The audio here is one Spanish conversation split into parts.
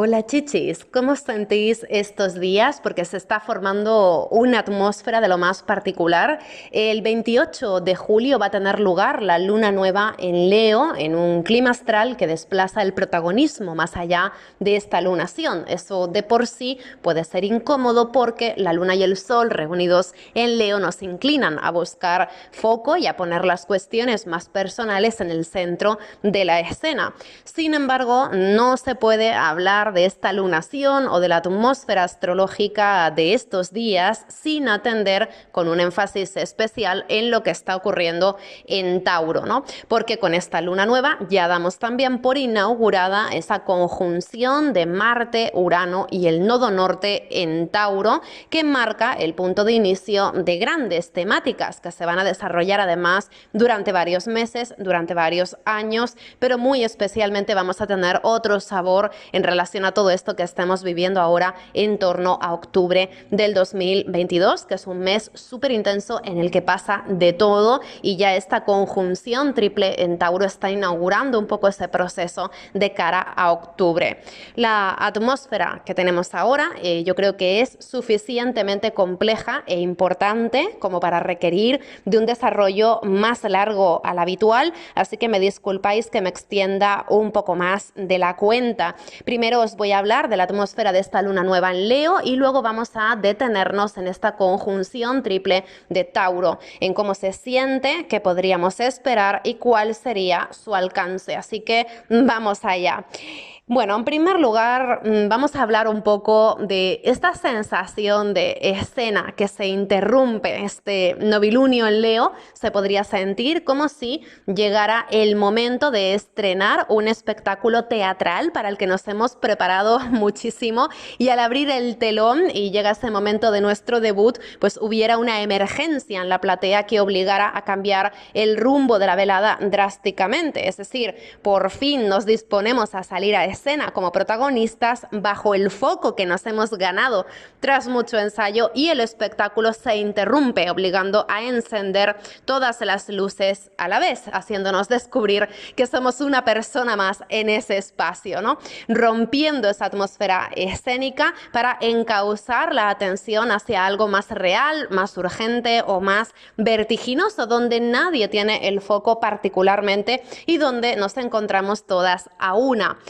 Hola chichis, ¿cómo os sentís estos días? Porque se está formando una atmósfera de lo más particular. El 28 de julio va a tener lugar la luna nueva en Leo, en un clima astral que desplaza el protagonismo más allá de esta lunación. Eso de por sí puede ser incómodo porque la luna y el sol reunidos en Leo nos inclinan a buscar foco y a poner las cuestiones más personales en el centro de la escena. Sin embargo, no se puede hablar de esta lunación o de la atmósfera astrológica de estos días sin atender con un énfasis especial en lo que está ocurriendo en Tauro, ¿no? Porque con esta luna nueva ya damos también por inaugurada esa conjunción de Marte, Urano y el nodo norte en Tauro, que marca el punto de inicio de grandes temáticas que se van a desarrollar además durante varios meses, durante varios años, pero muy especialmente vamos a tener otro sabor en relación a todo esto que estamos viviendo ahora en torno a octubre del 2022, que es un mes súper intenso en el que pasa de todo y ya esta conjunción triple en Tauro está inaugurando un poco ese proceso de cara a octubre. La atmósfera que tenemos ahora yo creo que es suficientemente compleja e importante como para requerir de un desarrollo más largo al habitual, así que me disculpáis que me extienda un poco más de la cuenta. Primero os voy a hablar de la atmósfera de esta luna nueva en Leo y luego vamos a detenernos en esta conjunción triple de Tauro, en cómo se siente, qué podríamos esperar y cuál sería su alcance. Así que vamos allá. Bueno, en primer lugar, vamos a hablar un poco de esta sensación de escena que se interrumpe, este novilunio en Leo, se podría sentir como si llegara el momento de estrenar un espectáculo teatral para el que nos hemos preparado muchísimo y al abrir el telón y llega ese momento de nuestro debut, pues hubiera una emergencia en la platea que obligara a cambiar el rumbo de la velada drásticamente. Es decir, por fin nos disponemos a salir a escena como protagonistas bajo el foco que nos hemos ganado tras mucho ensayo y el espectáculo se interrumpe, obligando a encender todas las luces a la vez, haciéndonos descubrir que somos una persona más en ese espacio, ¿no? Rompiendo esa atmósfera escénica para encauzar la atención hacia algo más real, más urgente o más vertiginoso, donde nadie tiene el foco particularmente y donde nos encontramos todas a una.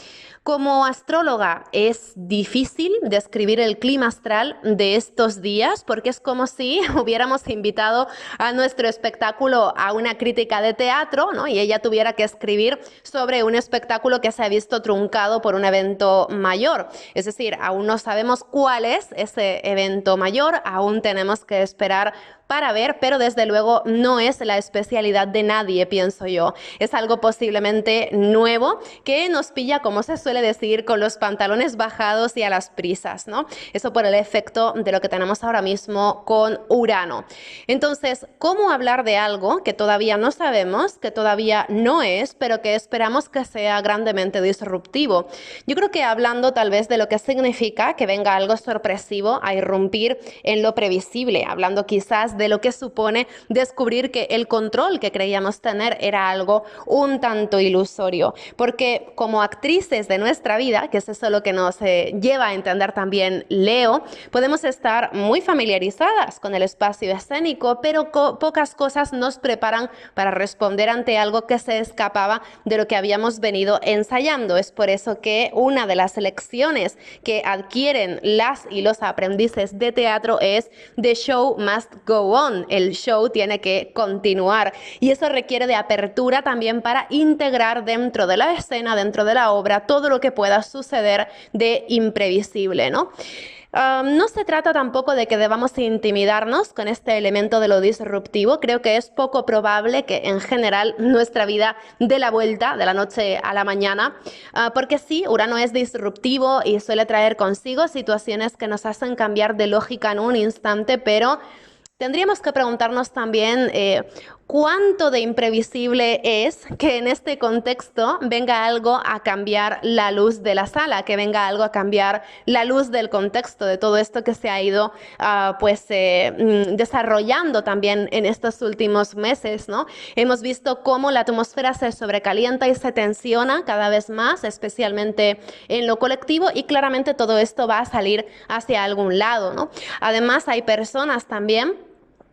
Como astróloga es difícil describir el clima astral de estos días porque es como si hubiéramos invitado a nuestro espectáculo a una crítica de teatro, ¿no? Y ella tuviera que escribir sobre un espectáculo que se ha visto truncado por un evento mayor. Es decir, aún no sabemos cuál es ese evento mayor, aún tenemos que esperar para ver, pero desde luego no es la especialidad de nadie, pienso yo. Es algo posiblemente nuevo que nos pilla, como se suele decir, con los pantalones bajados y a las prisas, ¿no? Eso por el efecto de lo que tenemos ahora mismo con Urano. Entonces, ¿cómo hablar de algo que todavía no sabemos, que todavía no es, pero que esperamos que sea grandemente disruptivo? Yo creo que hablando tal vez de lo que significa que venga algo sorpresivo a irrumpir en lo previsible, hablando quizás de lo que supone descubrir que el control que creíamos tener era algo un tanto ilusorio, porque como actrices de nuestra vida, que es eso lo que nos lleva a entender también Leo, podemos estar muy familiarizadas con el espacio escénico, pero pocas cosas nos preparan para responder ante algo que se escapaba de lo que habíamos venido ensayando. Es por eso que una de las lecciones que adquieren las y los aprendices de teatro es The show must go on, el show tiene que continuar y eso requiere de apertura también para integrar dentro de la escena, dentro de la obra, todo lo que pueda suceder de imprevisible, ¿no? No se trata tampoco de que debamos intimidarnos con este elemento de lo disruptivo. Creo que es poco probable que en general nuestra vida dé la vuelta de la noche a la mañana, porque sí, Urano es disruptivo y suele traer consigo situaciones que nos hacen cambiar de lógica en un instante, pero Tendríamos que preguntarnos también cuánto de imprevisible es que en este contexto venga algo a cambiar la luz de la sala, que venga algo a cambiar la luz del contexto de todo esto que se ha ido desarrollando también en estos últimos meses, ¿no? Hemos visto cómo la atmósfera se sobrecalienta y se tensiona cada vez más, especialmente en lo colectivo, y claramente todo esto va a salir hacia algún lado, ¿no? Además, hay personas también.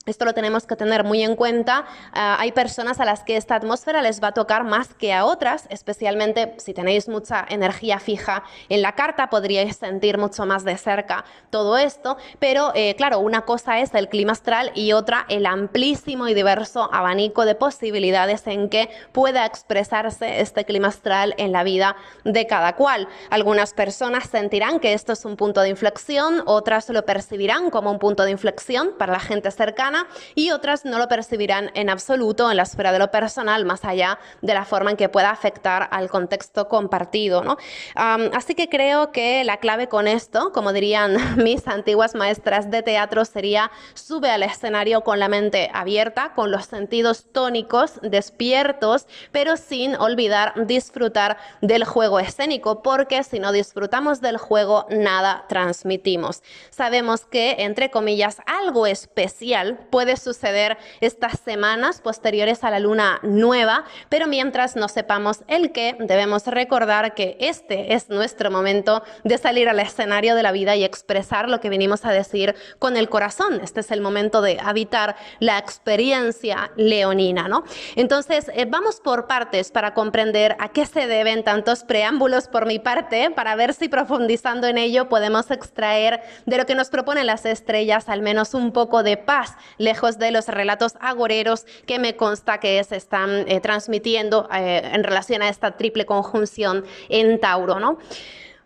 Esto lo tenemos que tener muy en cuenta. Hay personas a las que esta atmósfera les va a tocar más que a otras, especialmente si tenéis mucha energía fija en la carta, podríais sentir mucho más de cerca todo esto. Pero claro, una cosa es el clima astral y otra el amplísimo y diverso abanico de posibilidades en que pueda expresarse este clima astral en la vida de cada cual. Algunas personas sentirán que esto es un punto de inflexión, otras lo percibirán como un punto de inflexión para la gente cercana, y otras no lo percibirán en absoluto en la esfera de lo personal, más allá de la forma en que pueda afectar al contexto compartido, ¿no? Así que creo que la clave con esto, como dirían mis antiguas maestras de teatro, sería: sube al escenario con la mente abierta, con los sentidos tónicos, despiertos, pero sin olvidar disfrutar del juego escénico, porque si no disfrutamos del juego, nada transmitimos. Sabemos que, entre comillas, algo especial puede suceder estas semanas posteriores a la luna nueva, pero mientras no sepamos el qué, debemos recordar que este es nuestro momento de salir al escenario de la vida y expresar lo que venimos a decir con el corazón. Este es el momento de habitar la experiencia leonina, ¿no? Entonces, vamos por partes para comprender a qué se deben tantos preámbulos por mi parte, para ver si profundizando en ello podemos extraer de lo que nos proponen las estrellas al menos un poco de paz, lejos de los relatos agoreros que me consta que se están transmitiendo en relación a esta triple conjunción en Tauro, ¿no?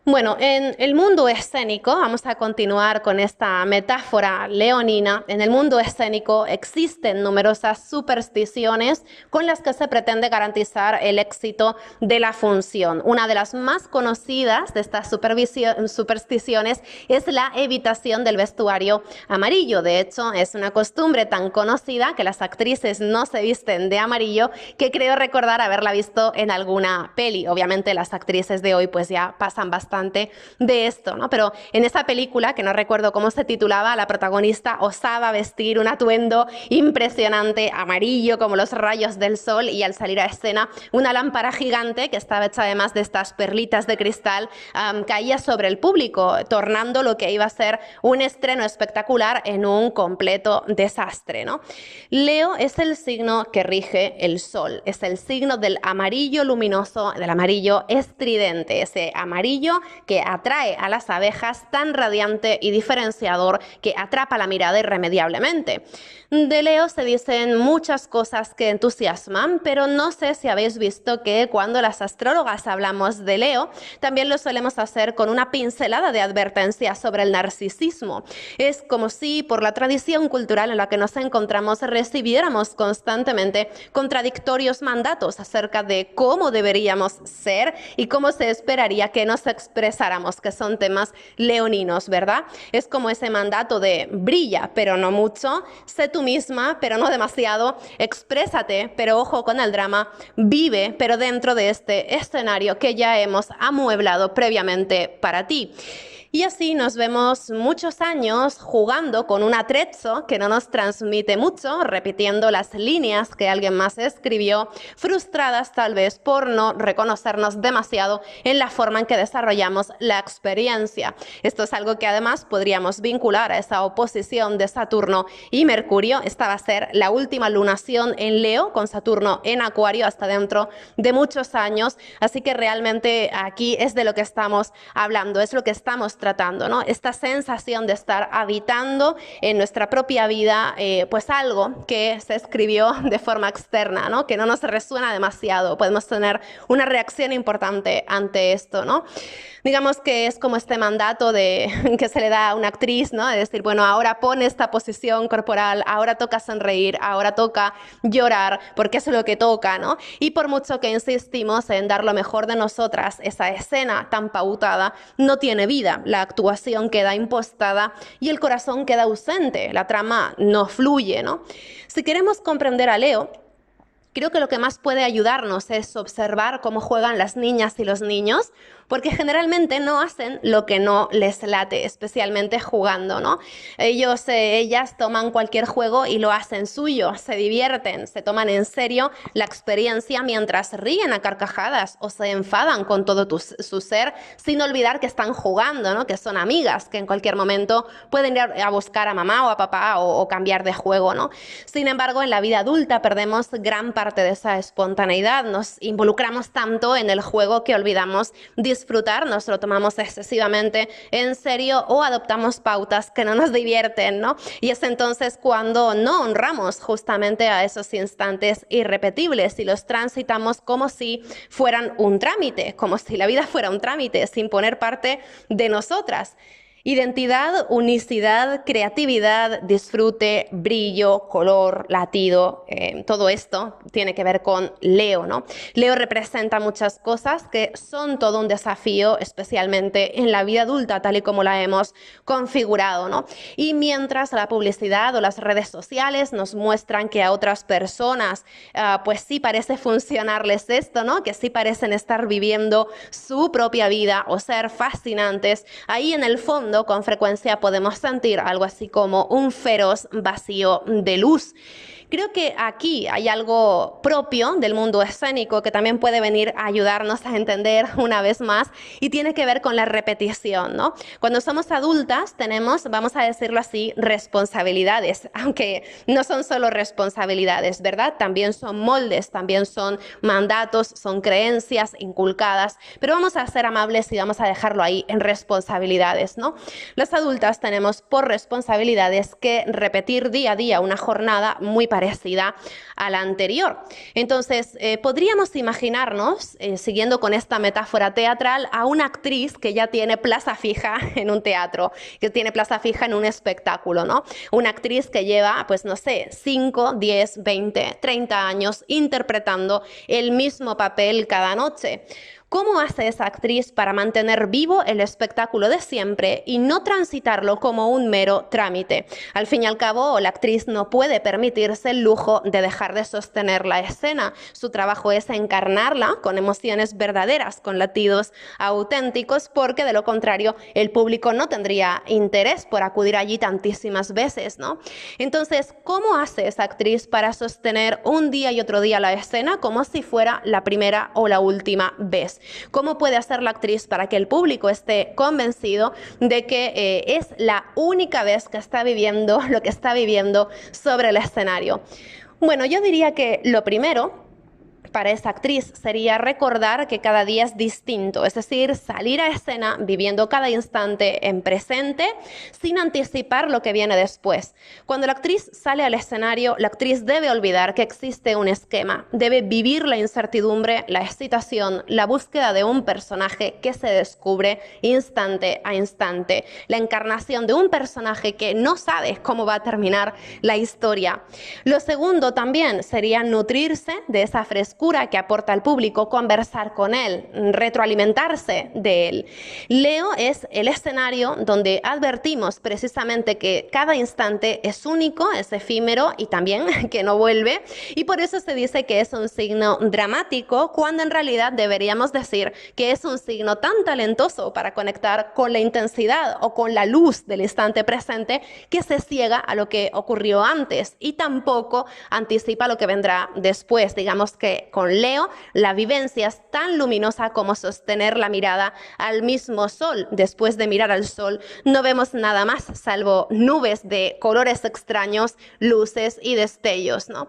Bueno, en el mundo escénico, vamos a continuar con esta metáfora leonina. En el mundo escénico existen numerosas supersticiones con las que se pretende garantizar el éxito de la función. Una de las más conocidas de estas supersticiones es la evitación del vestuario amarillo. De hecho, es una costumbre tan conocida que las actrices no se visten de amarillo, que creo recordar haberla visto en alguna peli. Obviamente las actrices de hoy pues ya pasan bastante de esto, ¿no? Pero en esa película, que no recuerdo cómo se titulaba, la protagonista osaba vestir un atuendo impresionante, amarillo como los rayos del sol, y al salir a escena, una lámpara gigante, que estaba hecha además de estas perlitas de cristal, caía sobre el público, tornando lo que iba a ser un estreno espectacular en un completo desastre, ¿no? Leo es el signo que rige el sol, es el signo del amarillo luminoso, del amarillo estridente, ese amarillo que atrae a las abejas, tan radiante y diferenciador que atrapa la mirada irremediablemente. De Leo se dicen muchas cosas que entusiasman, pero no sé si habéis visto que cuando las astrólogas hablamos de Leo, también lo solemos hacer con una pincelada de advertencia sobre el narcisismo. Es como si, por la tradición cultural en la que nos encontramos, recibiéramos constantemente contradictorios mandatos acerca de cómo deberíamos ser y cómo se esperaría que nos expresáramos, que son temas leoninos, ¿verdad? Es como ese mandato de brilla, pero no mucho, sé tú misma, pero no demasiado, exprésate, pero ojo con el drama, vive, pero dentro de este escenario que ya hemos amueblado previamente para ti. Y así nos vemos muchos años jugando con un atrezzo que no nos transmite mucho, repitiendo las líneas que alguien más escribió, frustradas tal vez por no reconocernos demasiado en la forma en que desarrollamos la experiencia. Esto es algo que además podríamos vincular a esa oposición de Saturno y Mercurio. Esta va a ser la última lunación en Leo, con Saturno en Acuario hasta dentro de muchos años. Así que realmente aquí es de lo que estamos hablando, es lo que estamos tratando, ¿no? Esta sensación de estar habitando en nuestra propia vida, pues algo que se escribió de forma externa, ¿no? Que no nos resuena demasiado. Podemos tener una reacción importante ante esto, ¿no? Digamos que es como este mandato que se le da a una actriz, ¿no? De decir, bueno, ahora pon esta posición corporal, ahora toca sonreír, ahora toca llorar, porque eso es lo que toca, ¿no? Y por mucho que insistimos en dar lo mejor de nosotras, esa escena tan pautada no tiene vida. la actuación queda impostada y el corazón queda ausente, la trama no fluye, ¿no? Si queremos comprender a Leo, creo que lo que más puede ayudarnos es observar cómo juegan las niñas y los niños, porque generalmente no hacen lo que no les late, especialmente jugando, ¿no? Ellas toman cualquier juego y lo hacen suyo, se divierten, se toman en serio la experiencia mientras ríen a carcajadas o se enfadan con todo su ser, sin olvidar que están jugando, ¿no? Que son amigas, que en cualquier momento pueden ir a buscar a mamá o a papá o cambiar de juego, ¿no? Sin embargo, en la vida adulta perdemos gran parte de esa espontaneidad, nos involucramos tanto en el juego que olvidamos disfrutar, nos lo tomamos excesivamente en serio o adoptamos pautas que no nos divierten, ¿no? Y es entonces cuando no honramos justamente a esos instantes irrepetibles y los transitamos como si fueran un trámite, como si la vida fuera un trámite, sin poner parte de nosotras. Identidad, unicidad, creatividad, disfrute, brillo, color, latido, todo esto tiene que ver con Leo, ¿no? Leo representa muchas cosas que son todo un desafío, especialmente en la vida adulta, tal y como la hemos configurado, ¿no? Y mientras la publicidad o las redes sociales nos muestran que a otras personas, pues sí parece funcionarles esto, ¿no? Que sí parecen estar viviendo su propia vida o ser fascinantes, ahí en el fondo con frecuencia podemos sentir algo así como un feroz vacío de luz. Creo que aquí hay algo propio del mundo escénico que también puede venir a ayudarnos a entender una vez más y tiene que ver con la repetición, ¿no? Cuando somos adultas tenemos, vamos a decirlo así, responsabilidades, aunque no son solo responsabilidades, ¿verdad? También son moldes, también son mandatos, son creencias inculcadas, pero vamos a ser amables y vamos a dejarlo ahí en responsabilidades, ¿no? Las adultas tenemos por responsabilidades que repetir día a día una jornada muy parecida a la anterior. Entonces, podríamos imaginarnos, siguiendo con esta metáfora teatral, a una actriz que ya tiene plaza fija en un teatro, que tiene plaza fija en un espectáculo, ¿no? Una actriz que lleva, pues no sé, 5, 10, 20, 30 años interpretando el mismo papel cada noche. ¿Cómo hace esa actriz para mantener vivo el espectáculo de siempre y no transitarlo como un mero trámite? Al fin y al cabo, la actriz no puede permitirse el lujo de dejar de sostener la escena. Su trabajo es encarnarla con emociones verdaderas, con latidos auténticos, porque de lo contrario el público no tendría interés por acudir allí tantísimas veces, ¿no? Entonces, ¿cómo hace esa actriz para sostener un día y otro día la escena como si fuera la primera o la última vez? ¿Cómo puede hacer la actriz para que el público esté convencido de que es la única vez que está viviendo lo que está viviendo sobre el escenario? Bueno, yo diría que lo primero para esa actriz sería recordar que cada día es distinto, es decir, salir a escena viviendo cada instante en presente sin anticipar lo que viene después. Cuando la actriz sale al escenario, la actriz debe olvidar que existe un esquema, debe vivir la incertidumbre, la excitación, la búsqueda de un personaje que se descubre instante a instante, la encarnación de un personaje que no sabe cómo va a terminar la historia. Lo segundo también sería nutrirse de esa frescura que aporta al público, conversar con él, retroalimentarse de él. Leo es el escenario donde advertimos precisamente que cada instante es único, es efímero y también que no vuelve, y por eso se dice que es un signo dramático, cuando en realidad deberíamos decir que es un signo tan talentoso para conectar con la intensidad o con la luz del instante presente que se ciega a lo que ocurrió antes y tampoco anticipa lo que vendrá después. Digamos que con Leo la vivencia es tan luminosa como sostener la mirada al mismo sol. Después de mirar al sol no vemos nada más salvo nubes de colores extraños, luces y destellos, ¿no?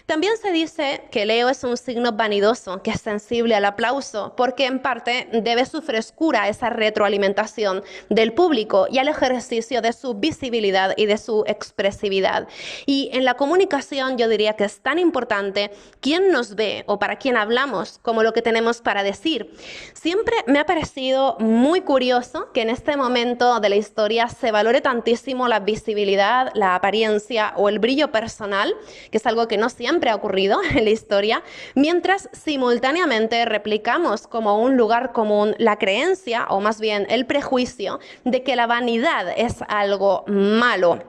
También se dice que Leo es un signo vanidoso, que es sensible al aplauso, porque en parte debe su frescura a esa retroalimentación del público y al ejercicio de su visibilidad y de su expresividad. Y en la comunicación yo diría que es tan importante quién nos ve dice o para quién hablamos, como lo que tenemos para decir. Siempre me ha parecido muy curioso que en este momento de la historia se valore tantísimo la visibilidad, la apariencia o el brillo personal, que es algo que no siempre ha ocurrido en la historia, mientras simultáneamente replicamos como un lugar común la creencia, o más bien el prejuicio, de que la vanidad es algo malo.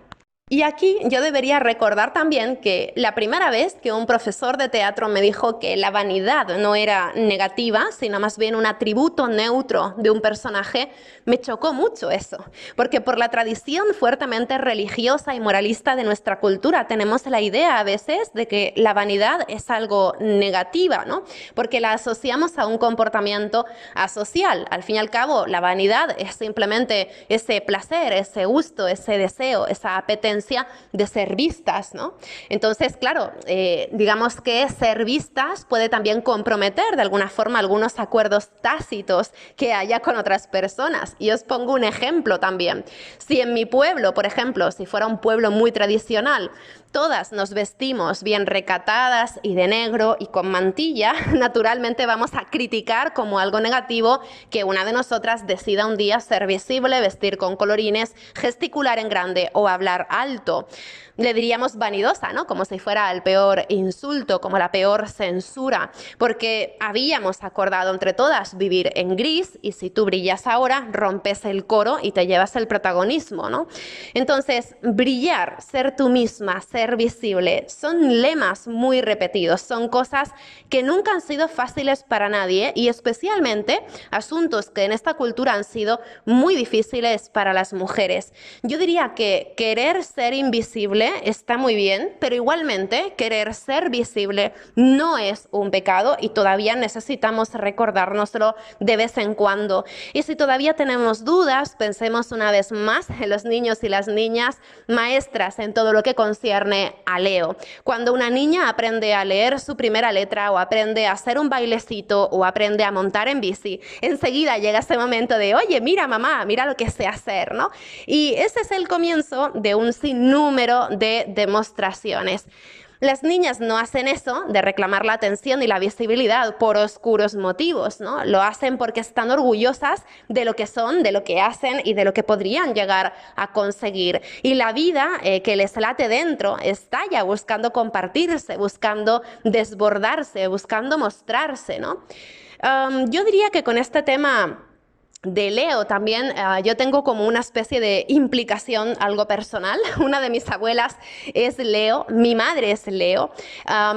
Y aquí yo debería recordar también que la primera vez que un profesor de teatro me dijo que la vanidad no era negativa, sino más bien un atributo neutro de un personaje, me chocó mucho eso, porque por la tradición fuertemente religiosa y moralista de nuestra cultura tenemos la idea a veces de que la vanidad es algo negativa, ¿no? Porque la asociamos a un comportamiento asocial. Al fin y al cabo, la vanidad es simplemente ese placer, ese gusto, ese deseo, esa apetencia de ser vistas, ¿no? Entonces, claro, digamos que ser vistas puede también comprometer de alguna forma algunos acuerdos tácitos que haya con otras personas. Y os pongo un ejemplo también. Si en mi pueblo, por ejemplo, si fuera un pueblo muy tradicional, todas nos vestimos bien recatadas y de negro y con mantilla, naturalmente vamos a criticar como algo negativo que una de nosotras decida un día ser visible, vestir con colorines, gesticular en grande o hablar alto. Le diríamos vanidosa, ¿no? Como si fuera el peor insulto, como la peor censura, porque habíamos acordado entre todas vivir en gris y si tú brillas ahora, rompes el coro y te llevas el protagonismo, ¿no? Entonces, brillar, ser tú misma, ser visible, son lemas muy repetidos, son cosas que nunca han sido fáciles para nadie y especialmente asuntos que en esta cultura han sido muy difíciles para las mujeres. Yo diría que querer ser invisible está muy bien, pero igualmente querer ser visible no es un pecado y todavía necesitamos recordárnoslo de vez en cuando. Y si todavía tenemos dudas, pensemos una vez más en los niños y las niñas maestras en todo lo que concierne a Leo. Cuando una niña aprende a leer su primera letra o aprende a hacer un bailecito o aprende a montar en bici, enseguida llega ese momento de, oye, mira mamá, mira lo que sé hacer, ¿no? Y ese es el comienzo de un sinnúmero de demostraciones. Las niñas no hacen eso de reclamar la atención y la visibilidad por oscuros motivos, ¿no? Lo hacen porque están orgullosas de lo que son, de lo que hacen y de lo que podrían llegar a conseguir. Y la vida que les late dentro estalla buscando compartirse, buscando desbordarse, buscando mostrarse, ¿no? Yo diría que con este tema de Leo también yo tengo como una especie de implicación algo personal. Una de mis abuelas es Leo, mi madre es Leo,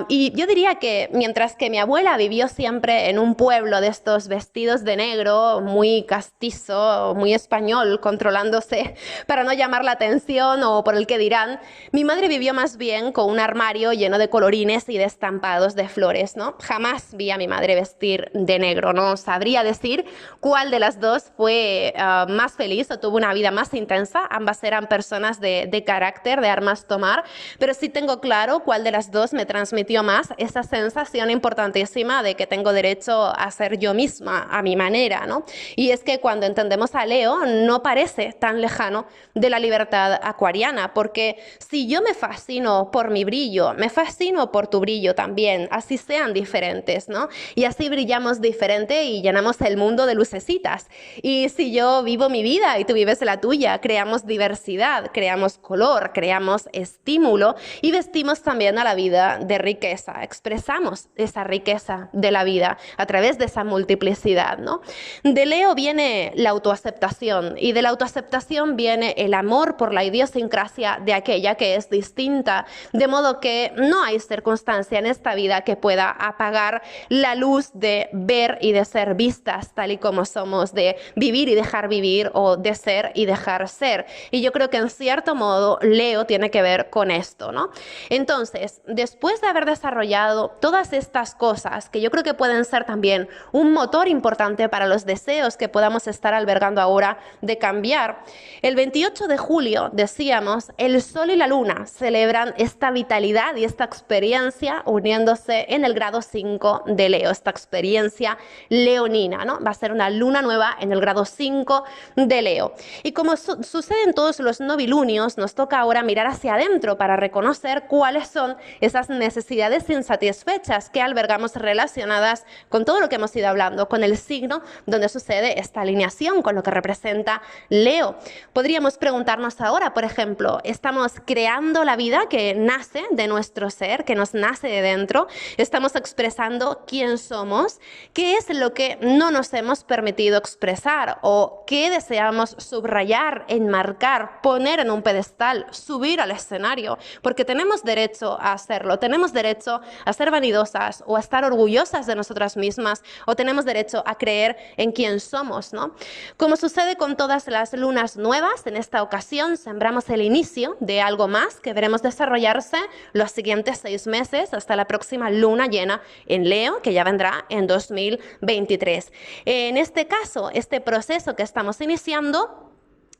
y yo diría que mientras que mi abuela vivió siempre en un pueblo de estos vestidos de negro, muy castizo, muy español, controlándose para no llamar la atención o por el que dirán, mi madre vivió más bien con un armario lleno de colorines y de estampados de flores, ¿no? Jamás vi a mi madre vestir de negro, no sabría decir cuál de las dos fue más feliz o tuvo una vida más intensa. Ambas eran personas de carácter, de armas tomar, pero sí tengo claro cuál de las dos me transmitió más esa sensación importantísima de que tengo derecho a ser yo misma, a mi manera, ¿no? Y es que cuando entendemos a Leo no parece tan lejano de la libertad acuariana, porque si yo me fascino por mi brillo, me fascino por tu brillo también, así sean diferentes, ¿no? Y así brillamos diferente y llenamos el mundo de lucecitas. Y si yo vivo mi vida y tú vives la tuya, creamos diversidad, creamos color, creamos estímulo y vestimos también a la vida de riqueza. Expresamos esa riqueza de la vida a través de esa multiplicidad, ¿no? De Leo viene la autoaceptación y de la autoaceptación viene el amor por la idiosincrasia de aquella que es distinta, de modo que no hay circunstancia en esta vida que pueda apagar la luz de ver y de ser vistas tal y como somos, de vivir y dejar vivir o de ser y dejar ser. Y yo creo que en cierto modo Leo tiene que ver con esto, ¿no? Entonces, después de haber desarrollado todas estas cosas que yo creo que pueden ser también un motor importante para los deseos que podamos estar albergando ahora de cambiar, el 28 de julio, decíamos, el Sol y la Luna celebran esta vitalidad y esta experiencia uniéndose en el grado 5 de Leo, esta experiencia leonina, ¿no? Va a ser una luna nueva en el grado 5 de Leo. Y como sucede en todos los novilunios, nos toca ahora mirar hacia adentro para reconocer cuáles son esas necesidades insatisfechas que albergamos relacionadas con todo lo que hemos ido hablando, con el signo donde sucede esta alineación, con lo que representa Leo. Podríamos preguntarnos ahora, por ejemplo, ¿estamos creando la vida que nace de nuestro ser, que nos nace de dentro? ¿Estamos expresando quién somos? ¿Qué es lo que no nos hemos permitido expresar? ¿O qué deseamos subrayar, enmarcar, poner en un pedestal, subir al escenario? Porque tenemos derecho a hacerlo, tenemos derecho a ser vanidosas o a estar orgullosas de nosotras mismas, o tenemos derecho a creer en quién somos, ¿no? Como sucede con todas las lunas nuevas, en esta ocasión sembramos el inicio de algo más que veremos desarrollarse los siguientes 6 meses hasta la próxima luna llena en Leo, que ya vendrá en 2023. En este caso, este proceso que estamos iniciando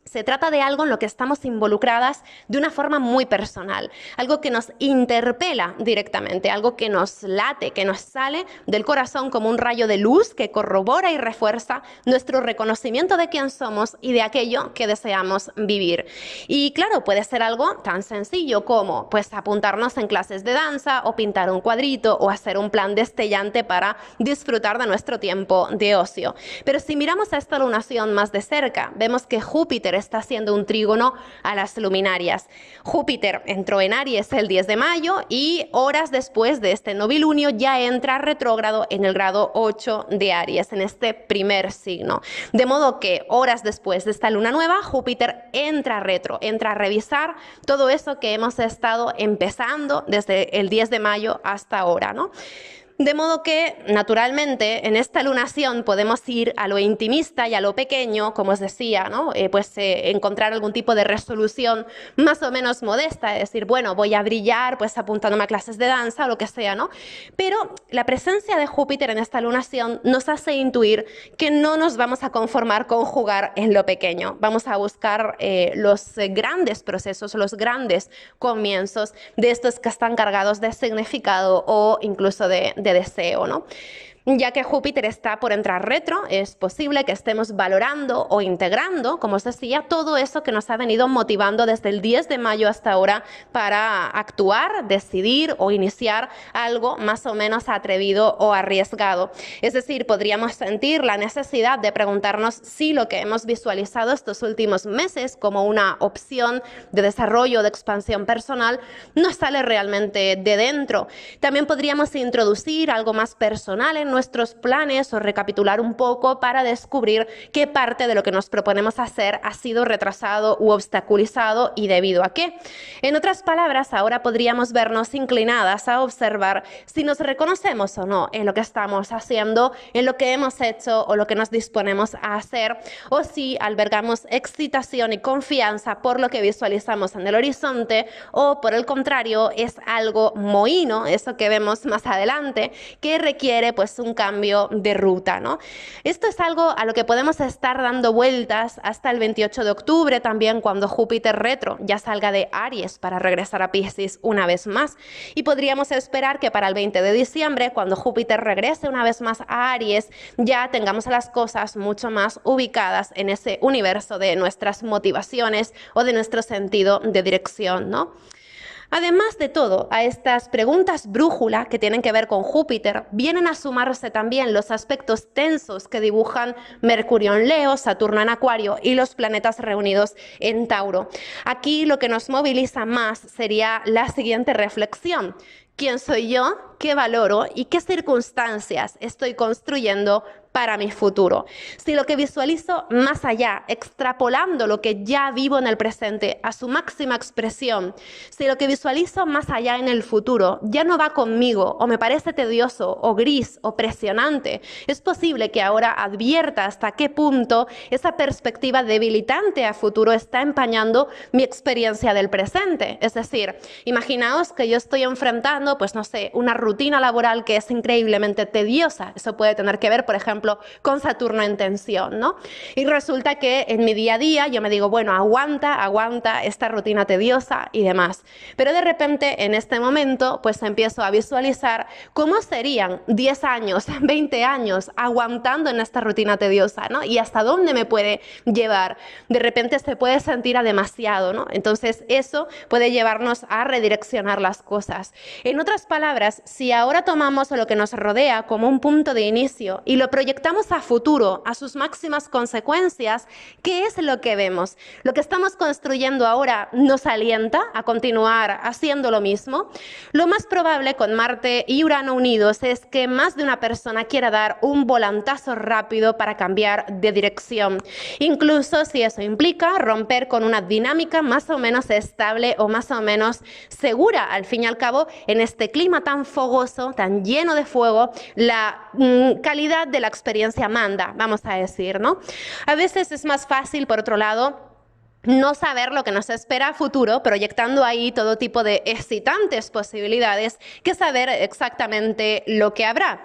se trata de algo en lo que estamos involucradas de una forma muy personal, algo que nos interpela directamente, algo que nos late, que nos sale del corazón como un rayo de luz que corrobora y refuerza nuestro reconocimiento de quién somos y de aquello que deseamos vivir. Y claro, puede ser algo tan sencillo como pues apuntarnos en clases de danza o pintar un cuadrito o hacer un plan destellante para disfrutar de nuestro tiempo de ocio. Pero si miramos a esta lunación más de cerca, vemos que Júpiter está haciendo un trígono a las luminarias. Júpiter entró en Aries el 10 de mayo y horas después de este novilunio ya entra retrógrado en el grado 8 de Aries, en este primer signo. De modo que horas después de esta luna nueva, Júpiter entra retro, entra a revisar todo eso que hemos estado empezando desde el 10 de mayo hasta ahora, ¿no? De modo que, naturalmente, en esta lunación podemos ir a lo intimista y a lo pequeño, como os decía, ¿no? Encontrar algún tipo de resolución más o menos modesta, es decir, bueno, voy a brillar pues apuntándome a clases de danza o lo que sea, ¿no? Pero la presencia de Júpiter en esta lunación nos hace intuir que no nos vamos a conformar con jugar en lo pequeño. Vamos a buscar los grandes procesos, los grandes comienzos de estos que están cargados de significado o incluso de deseo, ¿no? Ya que Júpiter está por entrar retro, es posible que estemos valorando o integrando, como os decía, todo eso que nos ha venido motivando desde el 10 de mayo hasta ahora para actuar, decidir o iniciar algo más o menos atrevido o arriesgado. Es decir, podríamos sentir la necesidad de preguntarnos si lo que hemos visualizado estos últimos meses como una opción de desarrollo, de expansión personal, no sale realmente de dentro. También podríamos introducir algo más personal en nuestros planes o recapitular un poco para descubrir qué parte de lo que nos proponemos hacer ha sido retrasado u obstaculizado y debido a qué. En otras palabras, ahora podríamos vernos inclinadas a observar si nos reconocemos o no en lo que estamos haciendo, en lo que hemos hecho o lo que nos disponemos a hacer, o si albergamos excitación y confianza por lo que visualizamos en el horizonte, o por el contrario es algo mohíno, eso que vemos más adelante, que requiere pues un cambio de ruta, ¿no? Esto es algo a lo que podemos estar dando vueltas hasta el 28 de octubre, también cuando Júpiter retro ya salga de Aries para regresar a Piscis una vez más. Y podríamos esperar que para el 20 de diciembre, cuando Júpiter regrese una vez más a Aries, ya tengamos las cosas mucho más ubicadas en ese universo de nuestras motivaciones o de nuestro sentido de dirección, ¿no? Además de todo, a estas preguntas brújula que tienen que ver con Júpiter, vienen a sumarse también los aspectos tensos que dibujan Mercurio en Leo, Saturno en Acuario y los planetas reunidos en Tauro. Aquí lo que nos moviliza más sería la siguiente reflexión. ¿Quién soy yo? ¿Qué valoro? ¿Y qué circunstancias estoy construyendo para mi futuro? Si lo que visualizo más allá, extrapolando lo que ya vivo en el presente a su máxima expresión, si lo que visualizo más allá en el futuro ya no va conmigo o me parece tedioso o gris o presionante, es posible que ahora advierta hasta qué punto esa perspectiva debilitante a futuro está empañando mi experiencia del presente. Es decir, imaginaos que yo estoy enfrentando llevando, pues no sé, una rutina laboral que es increíblemente tediosa. Eso puede tener que ver, por ejemplo, con Saturno en tensión, ¿no? Y resulta que en mi día a día yo me digo, bueno, aguanta esta rutina tediosa y demás. Pero de repente en este momento pues empiezo a visualizar cómo serían 10 años, 20 años aguantando en esta rutina tediosa, ¿no? Y hasta dónde me puede llevar. De repente se puede sentir a demasiado, ¿no? Entonces eso puede llevarnos a redireccionar las cosas. En otras palabras, si ahora tomamos lo que nos rodea como un punto de inicio y lo proyectamos a futuro, a sus máximas consecuencias, ¿qué es lo que vemos? Lo que estamos construyendo ahora nos alienta a continuar haciendo lo mismo. Lo más probable con Marte y Urano unidos es que más de una persona quiera dar un volantazo rápido para cambiar de dirección, incluso si eso implica romper con una dinámica más o menos estable o más o menos segura. Al fin y al cabo, en este clima tan fogoso, tan lleno de fuego, la calidad de la experiencia manda, vamos a decir, ¿no? A veces es más fácil, por otro lado, no saber lo que nos espera a futuro, proyectando ahí todo tipo de excitantes posibilidades, que saber exactamente lo que habrá.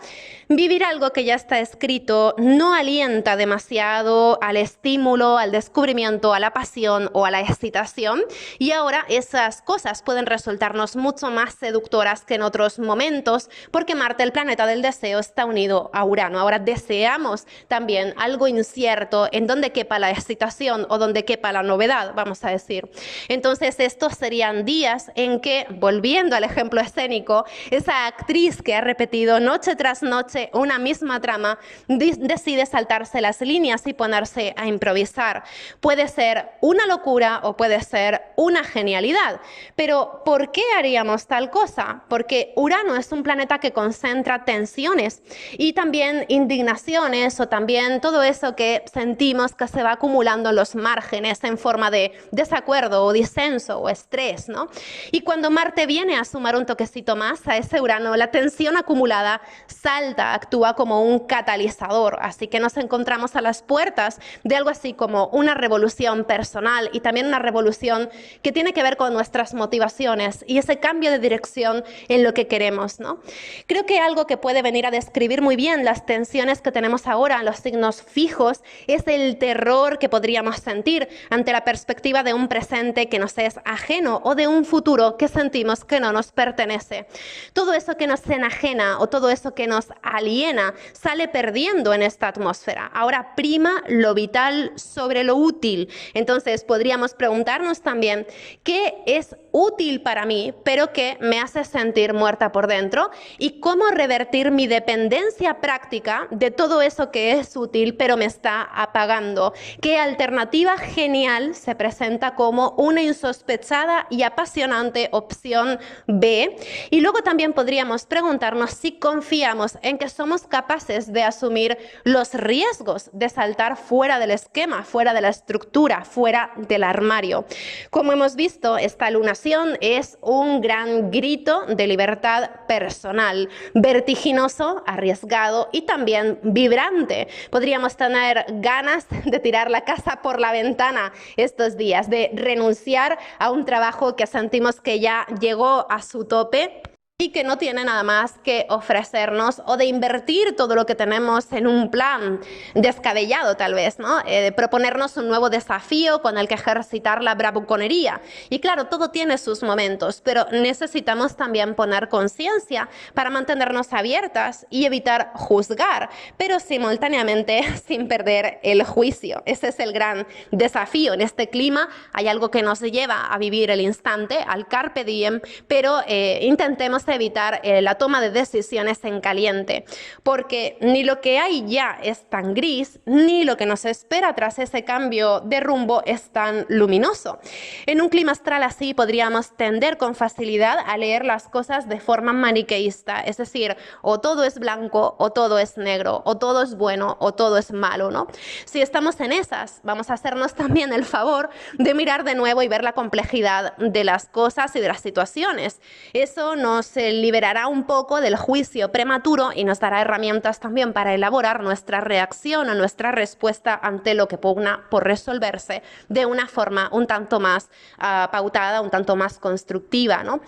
Vivir algo que ya está escrito no alienta demasiado al estímulo, al descubrimiento, a la pasión o a la excitación, y ahora esas cosas pueden resultarnos mucho más seductoras que en otros momentos, porque Marte, el planeta del deseo, está unido a Urano. Ahora deseamos también algo incierto en donde quepa la excitación o donde quepa la novedad, vamos a decir. Entonces estos serían días en que, volviendo al ejemplo escénico, esa actriz que ha repetido noche tras noche una misma trama decide saltarse las líneas y ponerse a improvisar. Puede ser una locura o puede ser una genialidad, pero ¿por qué haríamos tal cosa? Porque Urano es un planeta que concentra tensiones y también indignaciones o también todo eso que sentimos que se va acumulando en los márgenes en forma de desacuerdo o disenso o estrés, ¿no? Y cuando Marte viene a sumar un toquecito más a ese Urano, la tensión acumulada salta, actúa como un catalizador, así que nos encontramos a las puertas de algo así como una revolución personal y también una revolución que tiene que ver con nuestras motivaciones y ese cambio de dirección en lo que queremos, ¿no? Creo que algo que puede venir a describir muy bien las tensiones que tenemos ahora en los signos fijos es el terror que podríamos sentir ante la perspectiva de un presente que nos es ajeno o de un futuro que sentimos que no nos pertenece. Todo eso que nos enajena o todo eso que nos aliena sale perdiendo en esta atmósfera. Ahora prima lo vital sobre lo útil. Entonces podríamos preguntarnos también qué es útil para mí, pero que me hace sentir muerta por dentro, y cómo revertir mi dependencia práctica de todo eso que es útil, pero me está apagando. ¿Qué alternativa genial se presenta como una insospechada y apasionante opción B? Y luego también podríamos preguntarnos si confiamos en que somos capaces de asumir los riesgos de saltar fuera del esquema, fuera de la estructura, fuera del armario. Como hemos visto, esta lunación es un gran grito de libertad personal, vertiginoso, arriesgado y también vibrante. Podríamos tener ganas de tirar la casa por la ventana estos días, de renunciar a un trabajo que sentimos que ya llegó a su tope y que no tiene nada más que ofrecernos, o de invertir todo lo que tenemos en un plan descabellado tal vez, ¿no? Proponernos un nuevo desafío con el que ejercitar la bravuconería. Y claro, todo tiene sus momentos, pero necesitamos también poner conciencia para mantenernos abiertas y evitar juzgar, pero simultáneamente sin perder el juicio. Ese es el gran desafío. En este clima hay algo que nos lleva a vivir el instante, al carpe diem, pero intentemos evitar la toma de decisiones en caliente, porque ni lo que hay ya es tan gris, ni lo que nos espera tras ese cambio de rumbo es tan luminoso. En un clima astral así podríamos tender con facilidad a leer las cosas de forma maniqueísta, es decir, o todo es blanco o todo es negro, o todo es bueno o todo es malo, ¿no? Si estamos en esas, vamos a hacernos también el favor de mirar de nuevo y ver la complejidad de las cosas y de las situaciones. Eso nos liberará un poco del juicio prematuro y nos dará herramientas también para elaborar nuestra reacción o nuestra respuesta ante lo que pugna por resolverse de una forma un tanto más pautada, un tanto más constructiva, ¿no?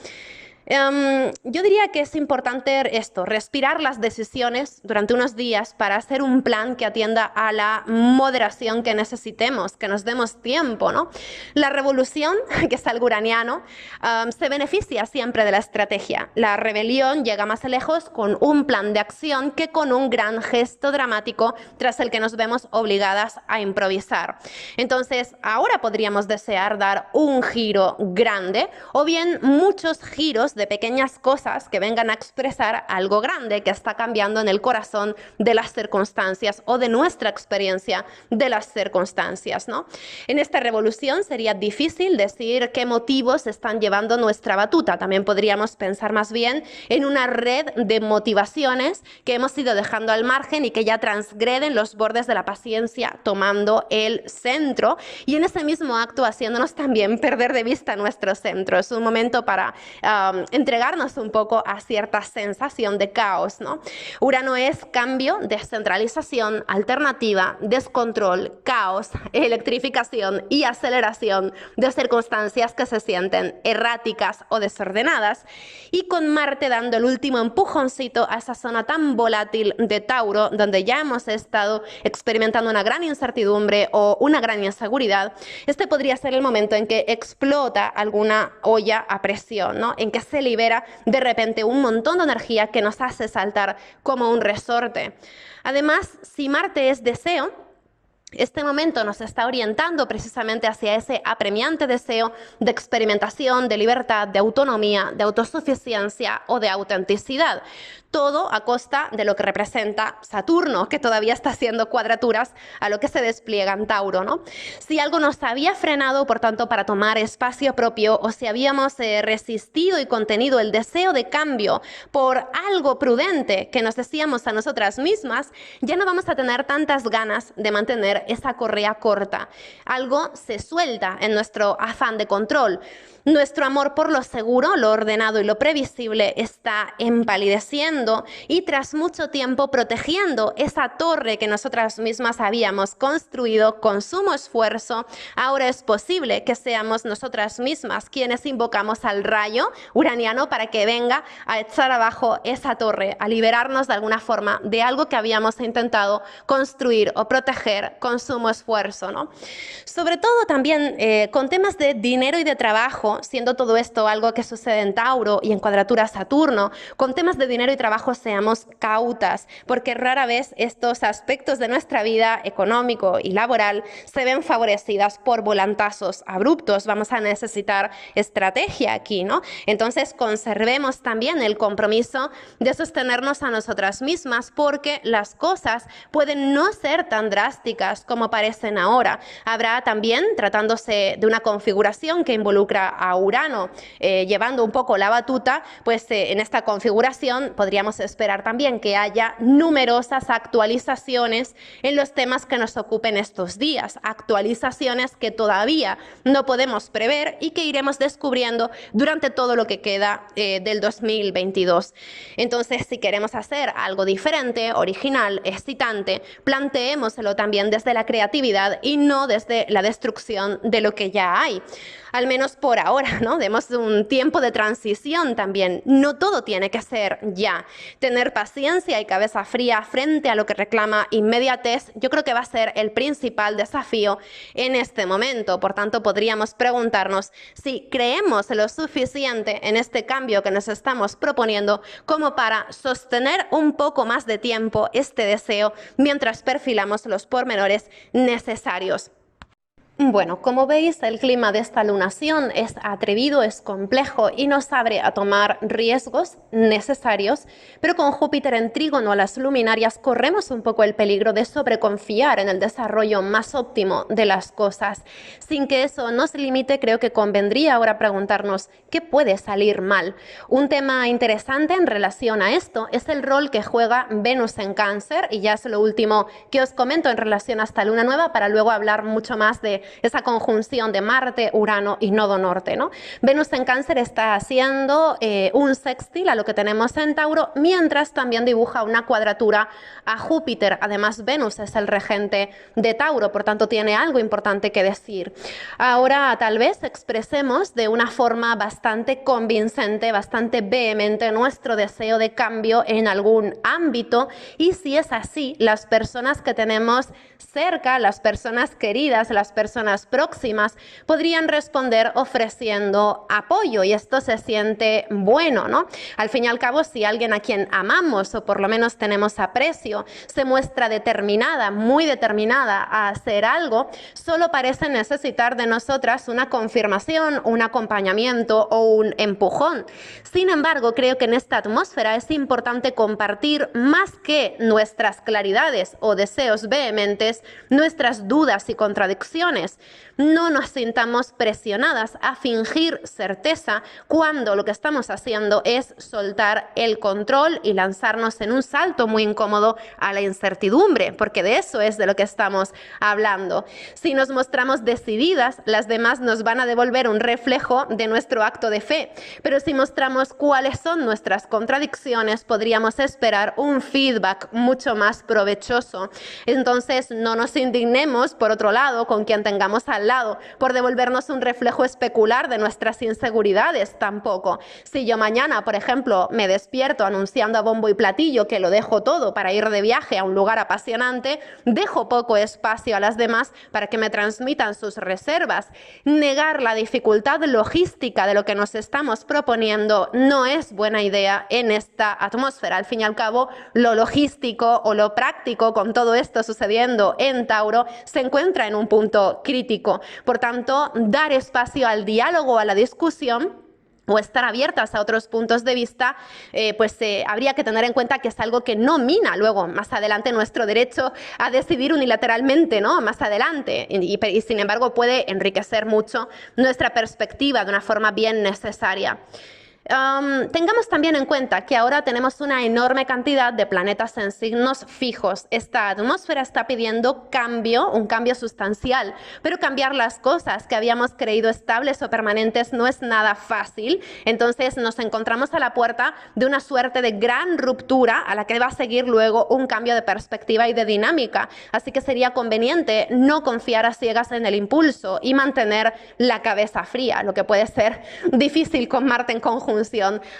Yo diría que es importante esto, respirar las decisiones durante unos días para hacer un plan que atienda a la moderación que necesitemos, que nos demos tiempo, ¿no? La revolución, que es algo uraniano, se beneficia siempre de la estrategia. La rebelión llega más lejos con un plan de acción que con un gran gesto dramático tras el que nos vemos obligadas a improvisar. Entonces, ahora podríamos desear dar un giro grande o bien muchos giros de pequeñas cosas que vengan a expresar algo grande que está cambiando en el corazón de las circunstancias o de nuestra experiencia de las circunstancias, ¿no? En esta revolución sería difícil decir qué motivos están llevando nuestra batuta. También podríamos pensar más bien en una red de motivaciones que hemos ido dejando al margen y que ya transgreden los bordes de la paciencia, tomando el centro y en ese mismo acto haciéndonos también perder de vista nuestro centro. Es un momento para entregarnos un poco a cierta sensación de caos, ¿no? Urano es cambio, descentralización, alternativa, descontrol, caos, electrificación y aceleración de circunstancias que se sienten erráticas o desordenadas, y con Marte dando el último empujoncito a esa zona tan volátil de Tauro, donde ya hemos estado experimentando una gran incertidumbre o una gran inseguridad. Este podría ser el momento en que explota alguna olla a presión, ¿no? En que se libera de repente un montón de energía que nos hace saltar como un resorte. Además, si Marte es deseo, este momento nos está orientando precisamente hacia ese apremiante deseo de experimentación, de libertad, de autonomía, de autosuficiencia o de autenticidad. Todo a costa de lo que representa Saturno, que todavía está haciendo cuadraturas a lo que se despliega en Tauro, ¿no? Si algo nos había frenado, por tanto, para tomar espacio propio, o si habíamos resistido y contenido el deseo de cambio por algo prudente que nos decíamos a nosotras mismas, ya no vamos a tener tantas ganas de mantener esa correa corta. Algo se suelta en nuestro afán de control. Nuestro amor por lo seguro, lo ordenado y lo previsible está empalideciendo y tras mucho tiempo protegiendo esa torre que nosotras mismas habíamos construido con sumo esfuerzo, ahora es posible que seamos nosotras mismas quienes invocamos al rayo uraniano para que venga a echar abajo esa torre, a liberarnos de alguna forma de algo que habíamos intentado construir o proteger con sumo esfuerzo, ¿no? Sobre todo también con temas de dinero y de trabajo, siendo todo esto algo que sucede en Tauro y en cuadratura Saturno, con temas de dinero y trabajo seamos cautas, porque rara vez estos aspectos de nuestra vida económico y laboral se ven favorecidas por volantazos abruptos. Vamos a necesitar estrategia aquí, ¿no? Entonces conservemos también el compromiso de sostenernos a nosotras mismas, porque las cosas pueden no ser tan drásticas como parecen ahora. Habrá también, tratándose de una configuración que involucra a Urano llevando un poco la batuta, pues en esta configuración podríamos esperar también que haya numerosas actualizaciones en los temas que nos ocupen estos días, actualizaciones que todavía no podemos prever y que iremos descubriendo durante todo lo que queda del 2022. Entonces, si queremos hacer algo diferente, original, excitante, planteémoslo también desde la creatividad y no desde la destrucción de lo que ya hay. Al menos por ahora, ¿no? Demos un tiempo de transición también. No todo tiene que ser ya. Tener paciencia y cabeza fría frente a lo que reclama inmediatez, yo creo que va a ser el principal desafío en este momento. Por tanto, podríamos preguntarnos si creemos lo suficiente en este cambio que nos estamos proponiendo como para sostener un poco más de tiempo este deseo mientras perfilamos los pormenores necesarios. Bueno, como veis, el clima de esta lunación es atrevido, es complejo y nos abre a tomar riesgos necesarios, pero con Júpiter en trígono a las luminarias corremos un poco el peligro de sobreconfiar en el desarrollo más óptimo de las cosas. Sin que eso nos limite, creo que convendría ahora preguntarnos qué puede salir mal. Un tema interesante en relación a esto es el rol que juega Venus en Cáncer, y ya es lo último que os comento en relación a esta luna nueva para luego hablar mucho más de esa conjunción de Marte, Urano y nodo norte, ¿no? Venus en Cáncer está haciendo un sextil a lo que tenemos en Tauro, mientras también dibuja una cuadratura a Júpiter. Además, Venus es el regente de Tauro, por tanto tiene algo importante que decir. Ahora tal vez expresemos de una forma bastante convincente, bastante vehemente nuestro deseo de cambio en algún ámbito, y si es así, las personas que tenemos cerca, las personas queridas, las personas próximas, podrían responder ofreciendo apoyo, y esto se siente bueno, ¿no? Al fin y al cabo, si alguien a quien amamos o por lo menos tenemos aprecio se muestra determinada, muy determinada a hacer algo, solo parece necesitar de nosotras una confirmación, un acompañamiento o un empujón. Sin embargo, creo que en esta atmósfera es importante compartir más que nuestras claridades o deseos vehementes, nuestras dudas y contradicciones. No nos sintamos presionadas a fingir certeza cuando lo que estamos haciendo es soltar el control y lanzarnos en un salto muy incómodo a la incertidumbre, porque de eso es de lo que estamos hablando. Si nos mostramos decididas, las demás nos van a devolver un reflejo de nuestro acto de fe, pero si mostramos cuáles son nuestras contradicciones, podríamos esperar un feedback mucho más provechoso. Entonces, no nos indignemos, por otro lado, con quien tengamos al lado, por devolvernos un reflejo especular de nuestras inseguridades tampoco. Si yo mañana, por ejemplo, me despierto anunciando a bombo y platillo que lo dejo todo para ir de viaje a un lugar apasionante, dejo poco espacio a las demás para que me transmitan sus reservas. Negar la dificultad logística de lo que nos estamos proponiendo no es buena idea en esta atmósfera. Al fin y al cabo, lo logístico o lo práctico con todo esto sucediendo en Tauro se encuentra en un punto crítico. Por tanto, dar espacio al diálogo, a la discusión, o estar abiertas a otros puntos de vista, habría que tener en cuenta que es algo que no mina luego más adelante nuestro derecho a decidir unilateralmente, ¿no? Más adelante, y sin embargo puede enriquecer mucho nuestra perspectiva de una forma bien necesaria. Tengamos también en cuenta que ahora tenemos una enorme cantidad de planetas en signos fijos. Esta atmósfera está pidiendo cambio, un cambio sustancial, pero cambiar las cosas que habíamos creído estables o permanentes no es nada fácil. Entonces nos encontramos a la puerta de una suerte de gran ruptura a la que va a seguir luego un cambio de perspectiva y de dinámica. Así que sería conveniente no confiar a ciegas en el impulso y mantener la cabeza fría, lo que puede ser difícil con Marte en conjunción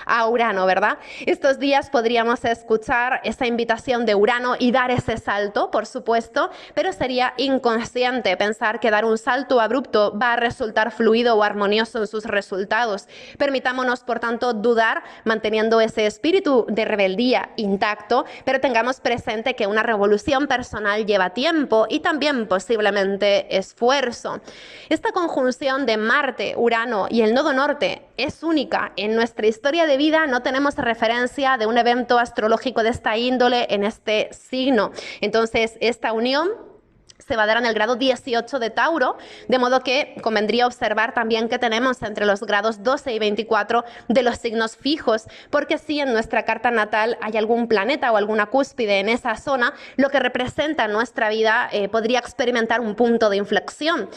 a Urano, ¿verdad? Estos días podríamos escuchar esa invitación de Urano y dar ese salto, por supuesto, pero sería inconsciente pensar que dar un salto abrupto va a resultar fluido o armonioso en sus resultados. Permitámonos, por tanto, dudar, manteniendo ese espíritu de rebeldía intacto, pero tengamos presente que una revolución personal lleva tiempo y también posiblemente esfuerzo. Esta conjunción de Marte, Urano y el nodo norte es única en nuestra historia de vida. No tenemos referencia de un evento astrológico de esta índole en este signo. Entonces, esta unión se va a dar en el grado 18 de Tauro, de modo que convendría observar también que tenemos entre los grados 12 y 24 de los signos fijos, porque si en nuestra carta natal hay algún planeta o alguna cúspide en esa zona, lo que representa nuestra vida podría experimentar un punto de inflexión.